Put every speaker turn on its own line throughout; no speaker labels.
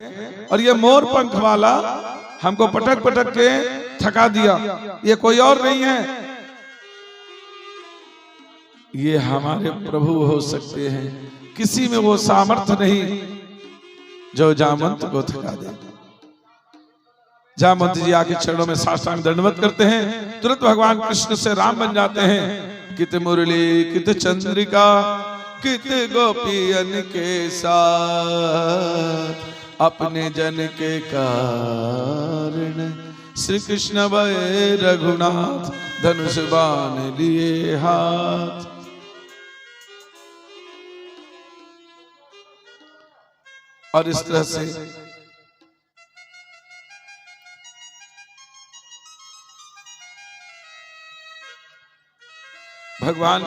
और ये मोर पंख वाला हमको पटक पटक के थका दिया। ये कोई और नहीं है, ये हमारे प्रभु हो सकते हैं। किसी में वो सामर्थ्य नहीं जो जामवंत को थका दे। जामवंत जी आके चरणों में साष्टांग दंडवत करते हैं, तुरंत भगवान कृष्ण से राम बन जाते हैं। कित मुरली कित चंद्रिका कित गोपियन के साथ, अपने जन के कारण श्री कृष्ण भय रघुनाथ, धनुष बाण लिए हाथ। और इस तरह से भगवान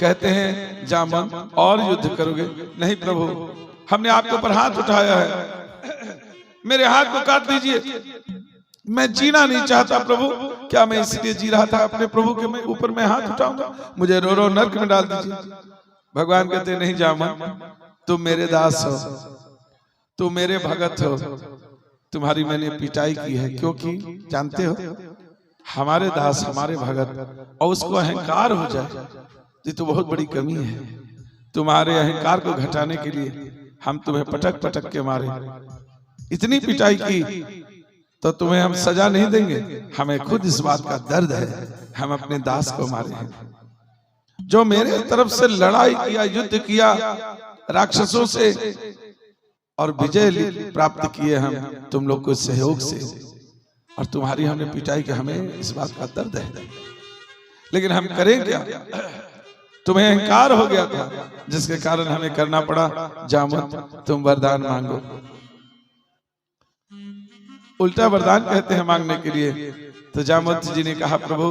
कहते हैं जामवंत और युद्ध करोगे? नहीं प्रभु, हमने आपके ऊपर हाथ उठाया है, मेरे हाथ को काट दीजिए। मैं जीना नहीं चाहता प्रभु। क्या मैं इसलिए जी रहा था अपने प्रभु के ऊपर मैं हाथ उठाऊंगा? मुझे रो रो नरक में डाल दीजिए। भगवान कहते नहीं जामवंत, तुम मेरे दास हो, तुम मेरे भगत हो, तुम्हारी मैंने पिटाई की है, क्योंकि जानते हो हमारे दास हमारे भगत और उसको अहंकार हो जाए, ये तो बहुत बड़ी कमी है। तुम्हारे अहंकार को घटाने के लिए हम तुम्हें पटक पटक के मारे, इतनी पिटाई की, तो तुम्हें हम सजा नहीं देंगे। हमें खुद इस बात का दर्द है, हम अपने दास को मारे हैं। जो मेरे तरफ से लड़ाई किया, युद्ध किया राक्षसों से और विजय प्राप्त किए हम तुम लोग को सहयोग से, और तुम्हारी हमने पिटाई की, हमें इस बात का दर्द है। लेकिन हम करें क्या? तुम्हें अहंकार हो गया था जिसके कारण हमें करना पड़ा। जामवंत तुम वरदान मांगो। उल्टा वरदान कहते हैं मांगने के लिए। तो जामवंत जी ने कहा प्रभु,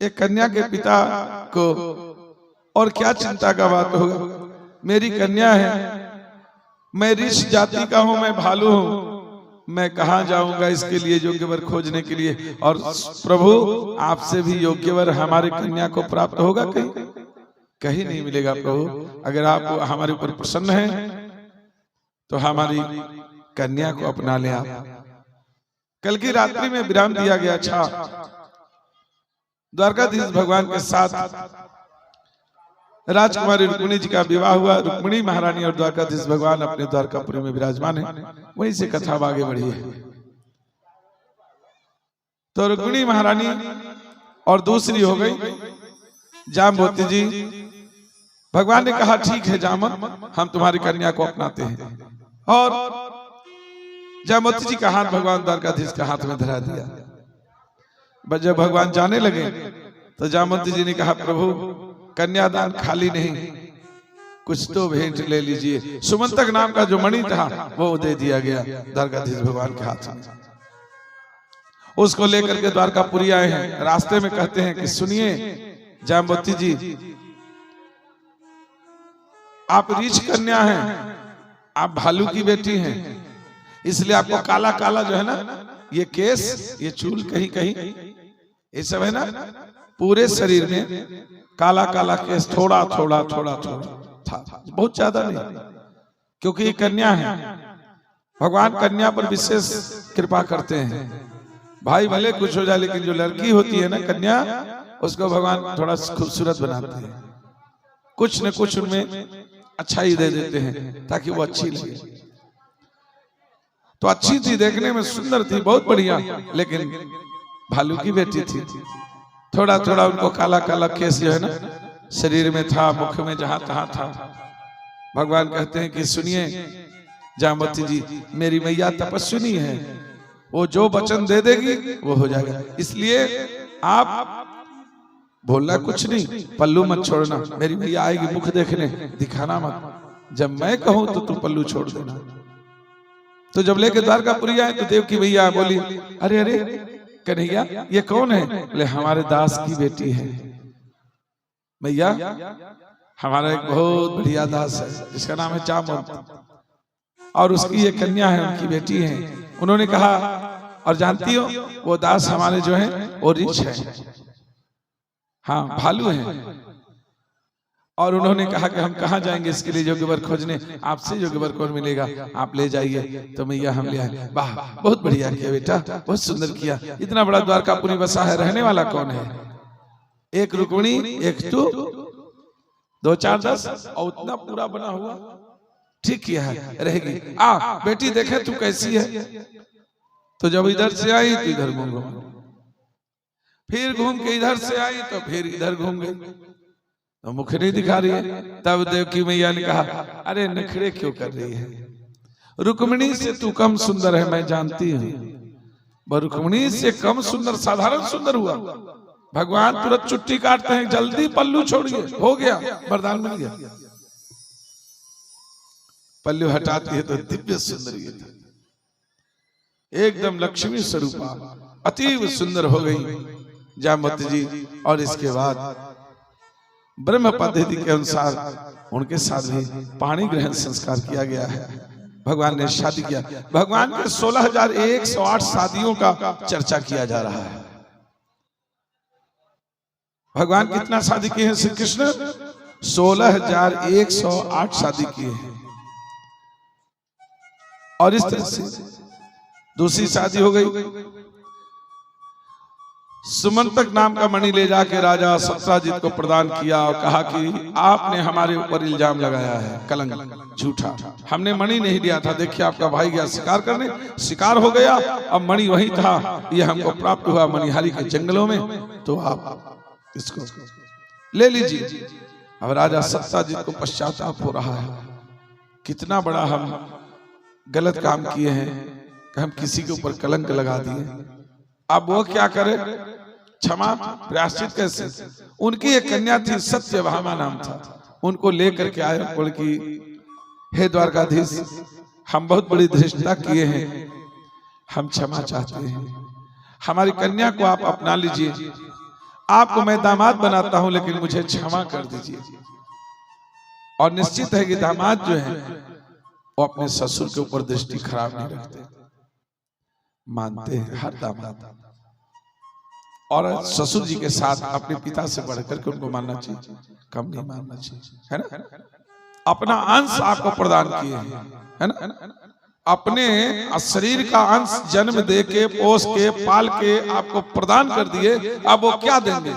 एक कन्या के पिता को और क्या चिंता का बात होगा? मेरी कन्या है, मैं ऋषि जाति का हूं, मैं भालू हूं, मैं कहां जाऊंगा इसके लिए योग्य वर खोजने के लिए? और प्रभु आपसे भी योग्य वर हमारे कन्या को प्राप्त होगा? कहीं नहीं मिलेगा प्रभु। अगर आप हमारे ऊपर प्रसन्न हैं तो हमारी कन्या को अपना ले आप। कल की रात्रि में विराम दिया गया। अच्छा, द्वारकाधीश भगवान के साथ राजकुमारी रुक्मिणी जी का विवाह हुआ। रुक्मिणी महारानी और द्वारकाधीश भगवान अपने द्वारकापुरी में विराजमान है। वहीं से कथा आगे बढ़ी है। तो रुक्मिणी महारानी और दूसरी हो गई जामवती जी। भगवान ने कहा ठीक है जामवंत, हम तुम्हारी कन्या को अपनाते हैं। और जामवती जी का हाथ भगवान द्वारकाधीश के हाथ में धरा दिया। जब भगवान जाने लगे तो जामवती जी ने कहा प्रभु, कन्यादान खाली नहीं, कुछ तो भेंट ले लीजिए। सुमंतक नाम का जो मणि था वो दे दिया गया द्वारकाधीश भगवान के हाथ में। उसको लेकर के द्वारकापुरी आए हैं। रास्ते में कहते हैं कि सुनिए जामवती जी, आप ऋष कन्या हैं, आप भालू की बेटी हैं, इसलिए आपको काला काला जो है ना, ये केस, ये चूल कहीं कहीं, ये सब है ना, पूरे शरीर में काला काला केस, थोड़ा थोड़ा थोड़ा थोड़ा था, बहुत ज्यादा नहीं, क्योंकि ये कन्या है। भगवान कन्या पर विशेष कृपा करते हैं। भाई भले कुछ हो जाए, लेकिन जो लड़की होती है ना कन्या, उसको भगवान थोड़ा खूबसूरत बनाते हैं। कुछ न कुछ उनमें अच्छाई दे देते हैं ताकि वो अच्छी लगे। तो अच्छी थी, देखने में सुंदर थी, बहुत बढ़िया, लेकिन भालू की बेटी थी। थोड़ा थोड़ा उनको काला काला केस जो है ना शरीर में था, मुख में जहां तहां था। भगवान कहते हैं कि सुनिए जामवती जी, मेरी मैया तपस्विनी है, वो जो वचन दे देगी वो हो जाएगा। इसलिए आप बोलना कुछ नहीं, पल्लू मत छोड़ना। मेरी मैया आएगी मुख देखने, दिखाना मत। जब मैं कहूं तो तुम पल्लू छोड़ देना। तो जब लेके द्वारकापुरी आए तो देव की मैया बोली, अरे अरे कन्हैया, ये कौन है? बोले हमारे दास की बेटी है मैया, हमारा एक बहुत बढ़िया दास है जिसका नाम है जामवंत, और उसकी ये कन्या है, उनकी बेटी है। उन्होंने कहा, और जानती हो वो दास हमारे जो है वो ऋष है, हाँ भालू है। और उन्होंने कहा कि हम कहाँ जाएंगे इसके लिए योग्य वर खोजने, आपसे योग्य वर कौन मिलेगा, आप ले जाइए। तो मैया हम ले आए। वाह, बहुत बढ़िया किया बेटा, बहुत सुंदर किया। इतना बड़ा द्वारकापुरी बसा है, रहने वाला कौन है? एक रुक्मिणी, एक तू, 2 4 10 और उतना पूरा बना हुआ। ठीक किया है, रहेगी। बेटी देखे तू कैसी है। तो जब इधर से आई तो इधर घूम घूम, फिर घूम के इधर से आई तो फिर इधर घूम गई, तो मुख नहीं दिखा रही है। तब देवकी मैया ने कहा, अरे नखरे क्यों कर रही है, रुक्मिणी से तू कम सुंदर है, मैं जानती हूँ। रुक्मिणी से कम सुंदर साधारण सुंदर हुआ। भगवान तुरंत चुट्टी काटते हैं, जल्दी पल्लू छोड़िए, हो गया, वरदान मिल गया। पल्लू हटाती है तो दिव्य सुंदरी है, एकदम लक्ष्मी स्वरूपा, अतीव सुंदर हो गई जामवती जी। और इसके बाद ब्रह्म पद्धति के अनुसार उनके साथ भी पाणी ग्रहण संस्कार किया गया है। भगवान ने शादी किया। भगवान के 16,108 शादियों का चर्चा किया जा रहा है। भगवान कितना शादी किए हैं श्री कृष्ण? 16,108 शादी किए हैं। और इस तरह से दूसरी शादी हो गई। सुमंतक नाम का मणि ले जाके राजा सत्राजित को प्रदान किया और कहा कि आपने हमारे ऊपर इल्जाम लगाया है, कलंक, झूठा। हमने मणि नहीं दिया था। देखिए आपका भाई गया शिकार करने, शिकार हो गया, अब मणि वही था, ये हमको प्राप्त हुआ मणिहारी के जंगलों में, तो आप इसको ले लीजिए। अब राजा सत्राजित को पश्चाताप हो रहा है, कितना बड़ा हम गलत काम किए हैं कि हम किसी के ऊपर कलंक लगा दिए। अब वो क्या करे, क्षमा प्रायश्चित कैसे? उनकी एक कन्या थी, सत्यभामा नाम था, उनको लेकर के आए, बोल कि हे द्वारकाधीश, हम बहुत बड़ी धृष्टता किए हैं, हम क्षमा चाहते हैं, हमारी कन्या को आप अपना लीजिए, आपको मैं दामाद बनाता हूं, लेकिन मुझे क्षमा कर दीजिए। और निश्चित है कि दामाद जो है वो अपने ससुर के ऊपर दृष्टि खराब नहीं रखते, मानते हैं हर दामाद, और ससुर जी के साथ अपने पिता से बढ़कर के उनको मानना चाहिए, कम नहीं मानना चाहिए, है ना। अपना अंश आपको प्रदान किए हैं, है ना, अपने शरीर का अंश जन्म दे के, पोस के, पाल के आपको प्रदान कर दिए, अब वो क्या देंगे?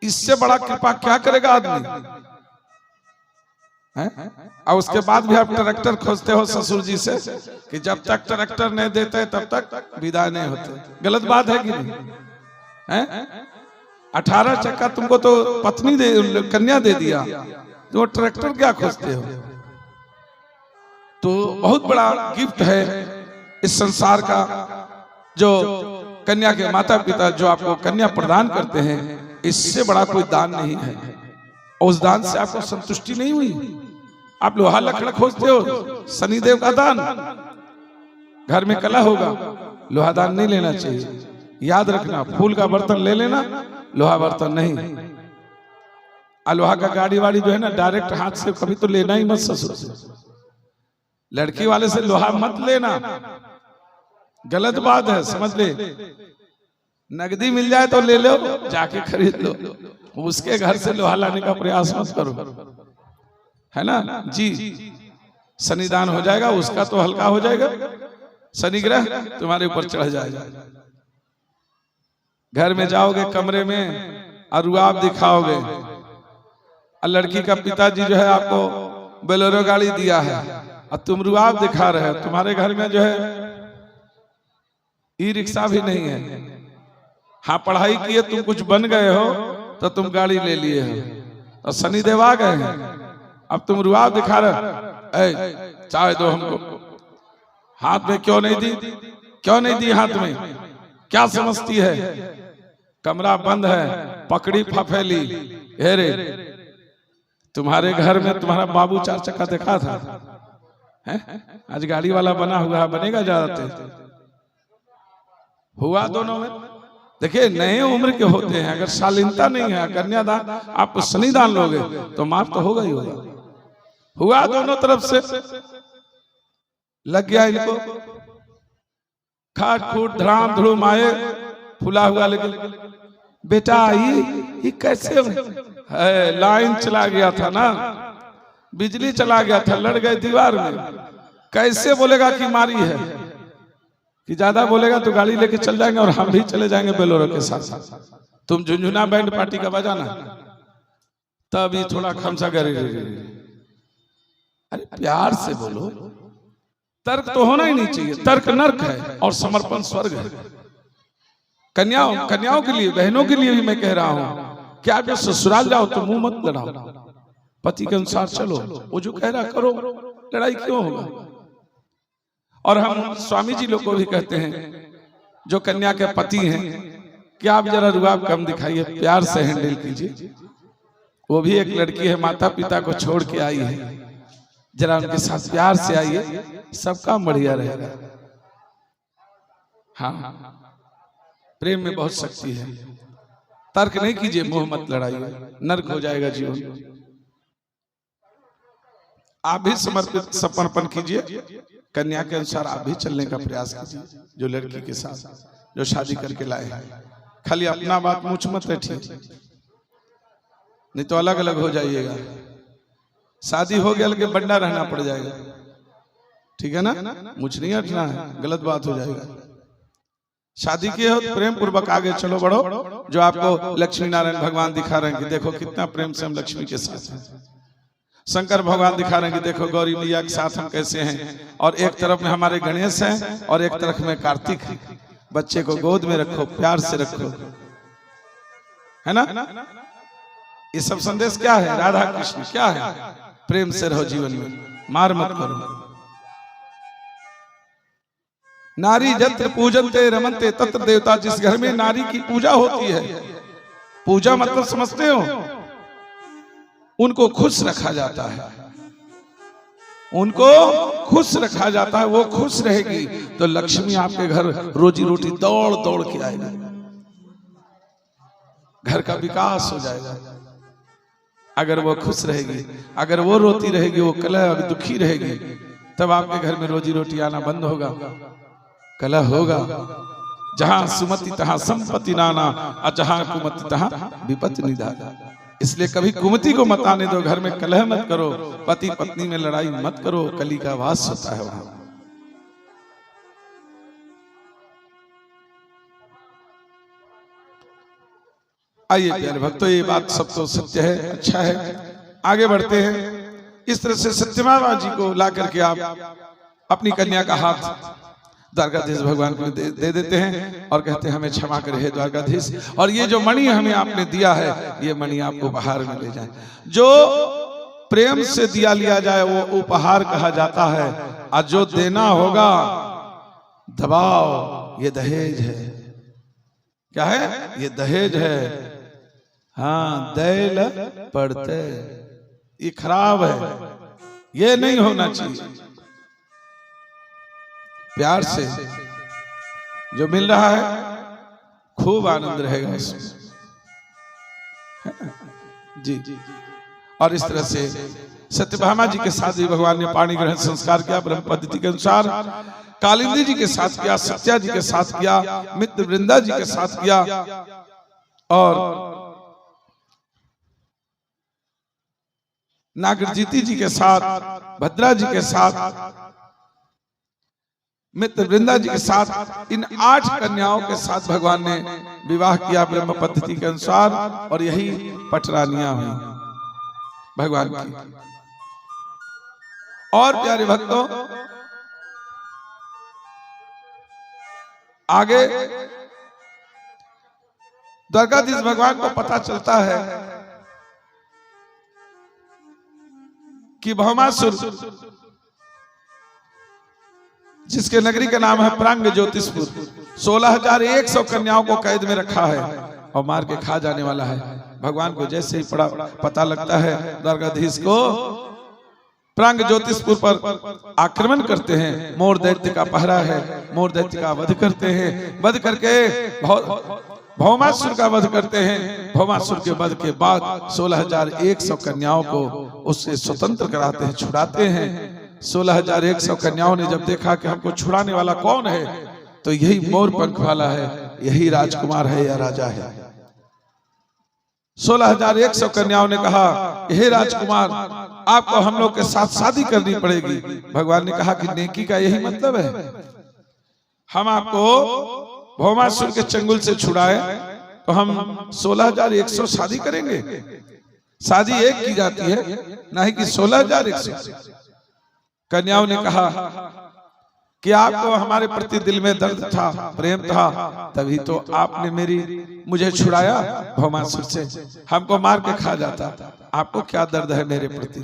इससे बड़ा कृपा क्या करेगा आदमी? और उसके बाद भी आप ट्रैक्टर खोजते हो ससुर जी से कि जब तक ट्रैक्टर नहीं देते तब तक विदाई नहीं होते। गलत बात है कि नहीं? 18 चक्का तुमको तो पत्नी कन्या दे दिया, तो ट्रैक्टर क्या खोजते हो? तो बहुत बड़ा गिफ्ट है इस संसार का, जो कन्या के माता पिता जो आपको कन्या प्रदान करते हैं, इससे बड़ा कोई दान नहीं है। और उस दान से आपको संतुष्टि नहीं हुई, आप लोहा लकड़ खोजते हो, शनिदेव का दान, घर में कला होगा, लोहा दान नहीं लेना चाहिए, याद रखना। फूल का बर्तन ले लेना, लोहा बर्तन नहीं। लोहा का गाड़ी वाड़ी जो है ना, डायरेक्ट हाथ से कभी तो लेना ही मत ससुर से, लड़की वाले से लोहा मत लेना, गलत बात है, समझ ले। नगदी मिल जाए तो ले लो, जाके खरीद लो, उसके घर से लोहा लाने का प्रयास मत करो, है ना जी। शनिदान हो जाएगा, उसका तो हल्का हो जाएगा, शनि ग्रह तुम्हारे ऊपर चढ़ जाएगा। घर में जाओगे कमरे में और रुआब दिखाओगे, और लड़की का पिताजी जो है आपको बोलेरो गाड़ी दिया है और तुम रुआब दिखा रहे हो, तुम्हारे घर में जो है ई रिक्शा भी नहीं है। हाँ, पढ़ाई किए तुम कुछ बन गए हो तो तुम गाड़ी ले लिए हो, और शनिदेव आ गए हैं, अब तुम रुआब दिखा रहे, चाय दो हमको। हाथ में क्यों नहीं दी? क्यों नहीं दी हाथ में? क्या समझती है? कमरा बंद है, पकड़ी फफेली, हेरे। तुम्हारे घर में तुम्हारा बाबू 4 चक्का देखा था, है? आज गाड़ी वाला बना हुआ है, बनेगा ज्यादा तेज। हुआ दोनों में। देखिए, नए उम्र के होते हैं, अगर शालीनता नहीं है, कन्यादान आप शनिदान लोगे तो माफ तो होगा ही होगा। हुआ दोनों तरफ से, लग गया इनको, खाट खूट धड़ाम धड़ूम आए, फूला हुआ। लेकिन बेटा ये कैसे है, लाइन चला गया था ना, बिजली चला गया था, लड़ गए दीवार में। कैसे बोलेगा कि मारी है? कि ज्यादा बोलेगा तो गाड़ी लेके चल जाएंगे और हम भी चले जाएंगे बेलोरो के साथ। तुम झुंझुना बैंड पार्टी का बजाना, तभी थोड़ा खमसा करे। अरे प्यार से बोलो, तर्क तो होना ही नहीं चाहिए। तर्क नर्क है और समर्पण स्वर्ग है। कन्याओं के लिए, बहनों के लिए भी मैं कह रहा हूं कि आप जब ससुराल जाओ तो मुंह मत लड़ाओ, पति के अनुसार चलो। वो जो कह रहा करो, लड़ाई क्यों होगा? और हम स्वामी जी लोग को भी कहते हैं जो कन्या के पति हैं कि आप जरा रुआब कम दिखाइए, प्यार से हैंडल कीजिए। वो भी एक लड़की है, माता पिता को छोड़ के आई है, जरा उनके साथ प्यार से आइए, सब काम बढ़िया रहेगा। हाँ, प्रेम में बहुत शक्ति है। तर्क नहीं कीजिए, मुंह मत लड़ाइए, नर्क हो जाएगा जीवन। आप भी समर्पित समर्पण कीजिए, कन्या के अनुसार आप भी चलने का प्रयास कीजिए। जो लड़की के साथ जो शादी करके लाए हैं, खाली अपना बात मुझ मत रखिए, नहीं तो अलग अलग हो जाइएगा। शादी हो गया लेकिन बंडा रहना पड़ जाएगा, ठीक है ना? मुझ नहीं हटना है, गलत बात हो जाएगा। शादी किए हो तो प्रेम पूर्वक आगे चलो, बढ़ो। जो आपको लक्ष्मी नारायण भगवान दिखा रहे हैं कि देखो कितना प्रेम से हम लक्ष्मी के साथ हैं। शंकर भगवान दिखा रहे हैं कि देखो गौरी मैया के साथ हम कैसे हैं। और एक तरफ में हमारे गणेश हैं और एक तरफ में कार्तिक है। बच्चे को गोद में रखो, प्यार से रखो, है ना? ये सब संदेश क्या है? राधा कृष्ण क्या है? प्रेम से रहो जीवन में, मार मत करो। नारी जत्र पूजन्ते रमन्ते तत्र देवता। जिस घर में नारी की पूजा होती है, पूजा मतलब समझते हो, उनको खुश रखा जाता है, उनको खुश रखा जाता है। वो खुश रहेगी तो लक्ष्मी आपके घर रोजी रोटी दौड़ दौड़ के आएगी, घर का विकास हो जाएगा। अगर वो खुश रहेगी, अगर वो रोती रहेगी, वो कलह दुखी रहेगी, तब आपके घर में रोजी रोटी आना बंद होगा, कलह होगा। जहां सुमति तहां संपत्ति नाना, और जहां कुमति तहां विपत्ति निधाना। इसलिए कभी कुमति को मत आने दो, घर में कलह मत करो, पति पत्नी में लड़ाई मत करो, कली का वास होता है वहां। आइए प्यारे भक्तों, ये बात सब तो सत्य है, अच्छा है। आगे बढ़ते हैं। इस तरह से सत्यभामा जी को ला करके आप अपनी कन्या का हाथ द्वारकाधीश भगवान को दे देते हैं और कहते हैं हमें क्षमा करे हे द्वारकाधीश, और ये जो मणि हमें आपने दिया है, ये मणि आप उपहार में ले जाएं। जो प्रेम से दिया लिया जाए वो उपहार कहा जाता है, और जो देना होगा दबाव, ये दहेज है। क्या है? ये दहेज है। हाँ, दैल पड़ते, ये खराब है, ये नहीं होना चाहिए। प्यार से जो मिल रहा है खूब आनंद रहेगा इसमें जी। और इस तरह से सत्यभामा जी के साथ भी भगवान ने पाणी ग्रहण संस्कार किया ब्रह्म पद्धति के अनुसार। कालिंदी जी के साथ किया, सत्या जी के साथ किया, मित्र वृंदा जी के साथ किया, और नागरजीती जी के साथ, भद्रा जी के साथ, मित्र वृंदा जी के साथ, इन 8 कन्याओं के साथ भगवान ने विवाह किया ब्रह्म पद्धति के अनुसार। और यही पटरानियां हुई भगवान की। और प्यारे भक्तों, आगे द्वारकाधीश भगवान को पता चलता है कि भौमासुर, जिसके नगरी का नाम है प्रांग ज्योतिषपुर, 16,100 कन्याओं को कैद में रखा है और मार के खा जाने वाला है। भगवान को जैसे ही पता लगता है, द्वारकाधीश को प्रांग ज्योतिषपुर पर आक्रमण करते हैं। मोर दैत्य का पहरा है, मोर दैत्य का वध करते हैं। वध करके भौमासुर का वध करते हैं। भौमासुर के वध के बाद 16,100 कन्याओं को उससे स्वतंत्र कराते हैं, छुड़ाते हैं। 16,100 कन्याओं ने जब देखा कि हमको छुड़ाने वाला कौन है, तो यही मोर पंख वाला है, यही राजकुमार है या राजा है। 16,100 कन्याओं ने कहा हे राजकुमार, आपको हम लोग के साथ शादी करनी पड़ेगी। भगवान ने कहा कि नेकी का यही मतलब है, हम आपको भौमासुर के चंगुल से छुड़ाए तो हम 16,100 शादी करेंगे। शादी एक की जाती है, नहीं कि 16,100। कन्याओं ने कहा कि आपको हमारे प्रति दिल में दर्द था, प्रेम था, तभी तो आपने मुझे छुड़ाया भौमासुर से, हमको मार के खा जाता। आपको क्या दर्द है मेरे प्रति?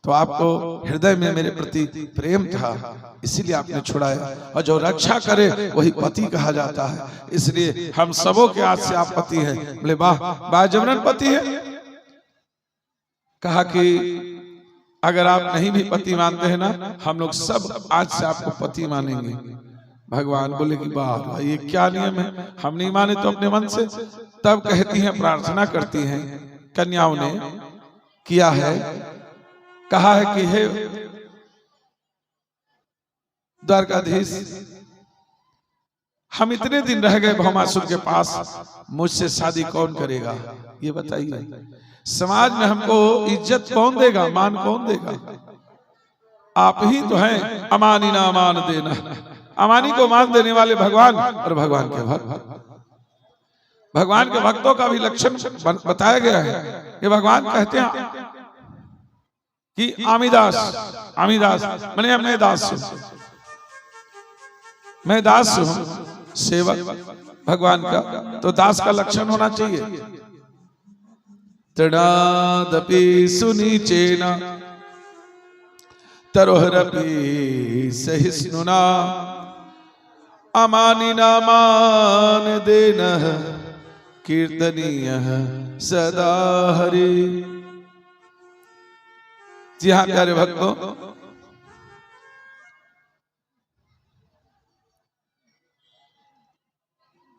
तो आपको हृदय में मेरे प्रति प्रेम था, इसीलिए आपने छुड़ाया। और जो रक्षा करे वही पति कहा जाता है, इसलिए हम सबों के हाथ से आप पति हैं। बोले वाह, बाजमरन पति है। कहा कि अगर आप नहीं भी पति मानते हैं ना, हम लोग सब आज से आपको पति मानेंगे। भगवान बोले कि वाह, ये क्या नियम है, हम नहीं माने तो अपने मन से। तब कहती हैं, प्रार्थना करती हैं कन्याओं ने किया है, कहा है कि हे द्वारकाधीश, हम इतने दिन रह गए भौमासुर के पास, मुझसे शादी कौन करेगा ये बताइए। समाज में हमको इज्जत कौन देगा, मान कौन देगा? आप ही तो हैं अमानी ना मान देना। अमानी को मान देने वाले भगवान और भगवान के भक्त। भगवान के भक्तों का भी लक्षण बताया गया है। ये भगवान कहते हैं कि आमीदास, आमीदास मैंने मैं दास हूं, मैं दास हूं, सेवक भगवान का। तो दास का लक्षण होना चाहिए। तृणादपि सुनीचेन तरोहरपि सहिष्णुना अमानिना मान देनः कीर्तनीयः सदा हरि। जी हाँ प्यारे भक्तों,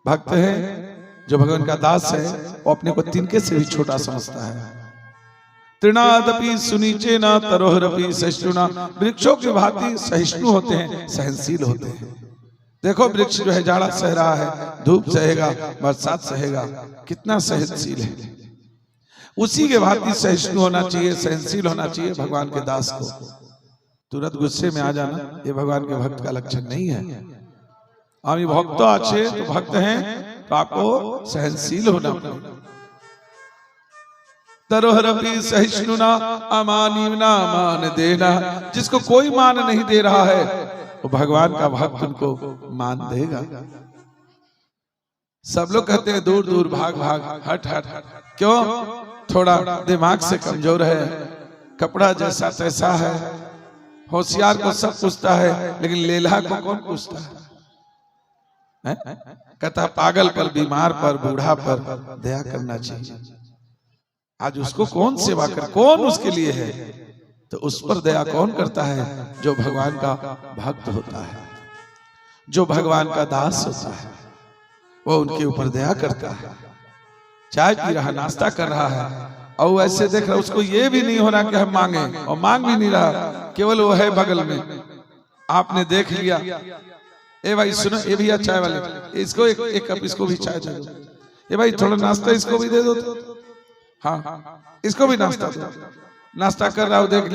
भक्त है जो भगवान का दास है, वो अपने को तिनके से भी छोटा समझता है। तृणादपि सुनीचेन तरोहरपि सहिष्णुना, वृक्षों की भांति सहिष्णु होते हैं, सहनशील होते हैं। देखो वृक्ष जो है जाड़ा सह रहा है, धूप सहेगा, बरसात सहेगा, कितना सहनशील है। उसी के भांति सहिष्णु होना चाहिए, सहनशील होना चाहिए भगवान के दास को। तुरंत गुस्से में आ जाना ये भगवान के भक्त का लक्षण नहीं है। हम भक्त तो अच्छे तो भक्त हैं, तो आपको सहनशील होना पड़ेगा। तरोहरपि सहिष्णुना अमानिना मान देना, जिसको कोई मान नहीं दे रहा है वो भगवान का भक्त उनको मान देगा। सब लोग कहते हैं दूर दूर भाग भाग, हट हट, क्यों? थोड़ा दिमाग से कमजोर है, कपड़ा जैसा तैसा है। होशियार को सब पूछता है, लेकिन लेल्हा को कौन पूछता है? कहता पागल पर, बीमार पर, बूढ़ा पर दया करना चाहिए। आज उसको कौन सेवा कर, कौन उसके लिए है? तो उस पर दया कौन करता है? जो भगवान का भक्त होता है, जो भगवान का दास होता है, वो उनके ऊपर दया करता है। चाय पी रहा, नाश्ता कर रहा है, और ऐसे देख रहा, उसको ये भी नहीं हो रहा कि हम मांगे, और मांग भी नहीं रहा, केवल वो है बगल में, आपने देख लिया। ए भाई सुनो, ये भैया चाय वाले, इसको एक कप इसको भी चाय दे दो। ये भाई थोड़ा नाश्ता इसको भी दे दो। हाँ, इसको भी नाश्ता दो। नाश्ता कर रहा हो, देख लिया।